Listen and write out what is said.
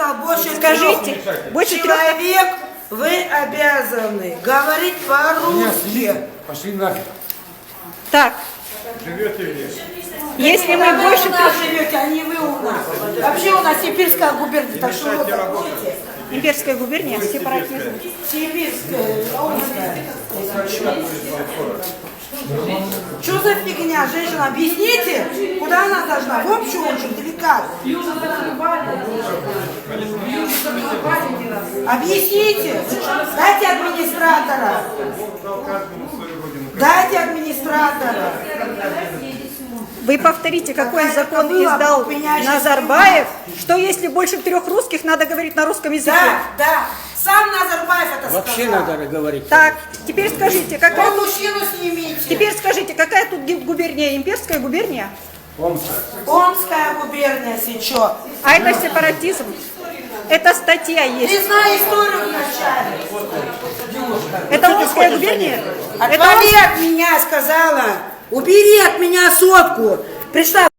сказал, больше Скажите, трех больше человек вы обязаны говорить по-русски. Пошли нафиг. Так, если мы Вы больше у нас живете, а не вы у нас. Вообще у нас сибирская губерния, так что вы такое. Имперская губерния, сепаратизм. Сибирская, что за фигня, женщина? Объясните, куда она должна? В общую очередь или как? Объясните. Дайте администратора. Дайте администратора. Вы повторите, какой Какая закон это была издал пенящая Назарбаев, что если больше 3 русских, надо говорить на русском языке. Да. Сам Назарбаев это Вообще сказал. надо говорить. Так, теперь скажите, какая Вы тут... мужчину снимите. Теперь скажите, какая тут губерния? Имперская губерния? Омская губерния сейчас. А это сепаратизм? Это статья есть. Ты знаешь историю вначале. Это Омская губерния? Это Отвали от меня, сказала. Убери от меня сотку. Пришла.